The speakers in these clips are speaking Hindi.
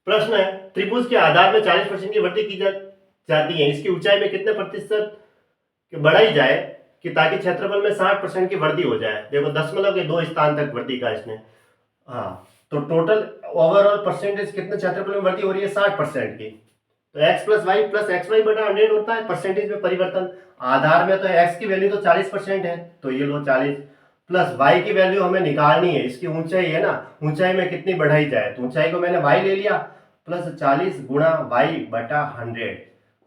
प्रश्न है, त्रिभुज के आधार में 40% की वृद्धि की जाती है, इसकी ऊंचाई में कितने प्रतिशत बढ़ाई जाए कि ताकि क्षेत्रफल में 60% की वृद्धि हो जाए। देखो दशमलव के 2 स्थान तक वृद्धि का इसने। हाँ, तो टोटल ओवरऑल परसेंटेज कितने क्षेत्रफल में वृद्धि हो रही है, 60% की। तो x प्लस एक्स वाई बटा 100 होता है परसेंटेज में परिवर्तन। आधार में तो x की वैल्यू तो 40% है, तो ये लो 40 प्लस y की वैल्यू हमें निकालनी है, इसकी ऊंचाई है ना, ऊंचाई में कितनी बढ़ाई जाए, तो ऊंचाई को मैंने y ले लिया प्लस 40 गुणा y बटा 100।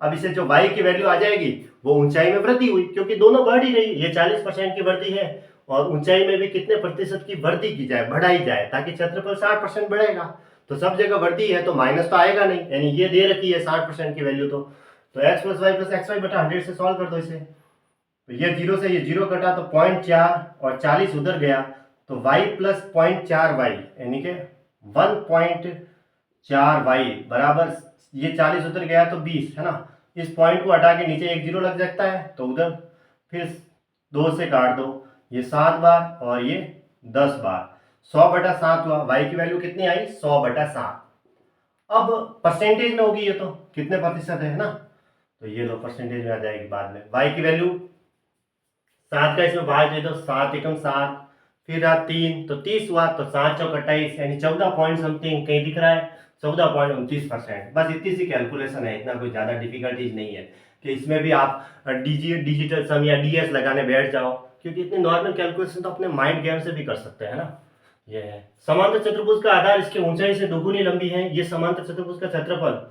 अब इसे जो y की वैल्यू आ जाएगी वो ऊंचाई में वृद्धि हुई, क्योंकि दोनों बढ़ ही रही, ये 40% की वृद्धि है और ऊंचाई में भी कितने प्रतिशत की वृद्धि की जाए, बढ़ाई जाए, ताकि क्षेत्रफल 60% बढ़ेगा। तो सब जगह वृद्धि है तो माइनस तो आएगा नहीं, यानी ये दे रखी है 60% की वैल्यू। तो x प्लस एक्स वाई बटा 100 से सॉल्व कर दो इसे। तो ये जीरो से ये जीरो कटा तो 0.4 और 40 उधर गया, तो y प्लस 0.4y यानी कि 1.4y बराबर, ये 40 उधर गया तो 20 है ना। इस पॉइंट को हटा के नीचे एक जीरो लग सकता है, तो उधर फिर 2 से काट दो, ये 7 बार और ये 10 बार, 100/7 हुआ। y की वैल्यू कितनी आई, 100/7। अब परसेंटेज में होगी ये, तो कितने प्रतिशत है ना, तो ये लो परसेंटेज में आ जाएगी बाद में। y की वैल्यू 7 का इसमें भाग दे दो, 7 एकम 7, फिर रहा 3 तो 30 हुआ, तो 7 चौक 28 यानी 14 पॉइंट समथिंग कहीं दिख रहा है, 14.29%। बस इतनी सी कैलकुलेशन है, इतना कोई ज़्यादा डिफिकल्टीज नहीं है कि इसमें भी आप डिजिटल सम या डीएस लगाने बैठ जाओ, क्योंकि इतनी नॉर्मल कैलकुलेशन तो अपने माइंड गेम से भी कर सकते हैं ना। ये है समांतर चतुर्भुज का आधार इसकी ऊंचाई से दोगुनी लंबी है। ये समांतर चतुर्भुज का क्षेत्रफल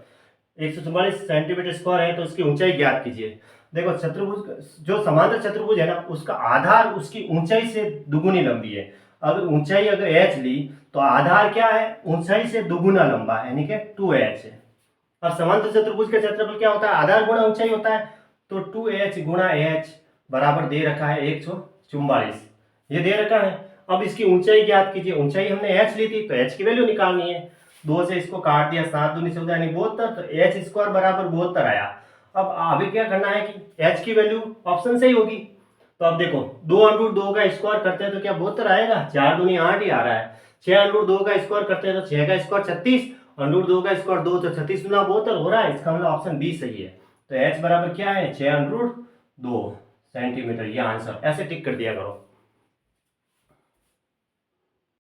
144 सेंटीमीटर स्क्वायर है, तो इसकी ऊंचाई ज्ञात कीजिए। देखो चतुर्भुज, जो समांतर चतुर्भुज है ना, उसका आधार उसकी ऊंचाई से दुगुनी लंबी है। अगर ऊंचाई अगर h ली तो आधार क्या है, ऊंचाई से दुगुना लंबा यानी कि 2h है। अब समांतर चतुर्भुज का क्षेत्रफल क्या होता है, आधार गुणा ऊंचाई होता है, तो 2h गुणा h बराबर दे रखा है 144, ये दे रखा है। अब इसकी ऊंचाई ज्ञात कीजिए। ऊंचाई हमने h ली थी तो h की वैल्यू निकालनी है, 2 से इसको काट दिया, 7 दूनी 14 यानी 72, तो h स्क्वायर बराबर 72 आया। अब अभी क्या करना है कि h की वैल्यू ऑप्शन से ही होगी, तो अब देखो 2√2 का स्क्वायर करते हैं तो क्या 72 आएगा, 4 दूनी 8 ही आ रहा है। 6√2 का स्क्वायर करते हैं तो 6 का स्क्वायर 36, √2 का स्क्वायर 2, तो 36 गुना 72 हो रहा है, इसका मतलब ऑप्शन बी सही है। तो h बराबर क्या है, 6√2 सेंटीमीटर, ये आंसर। ऐसे टिक कर दिया करो।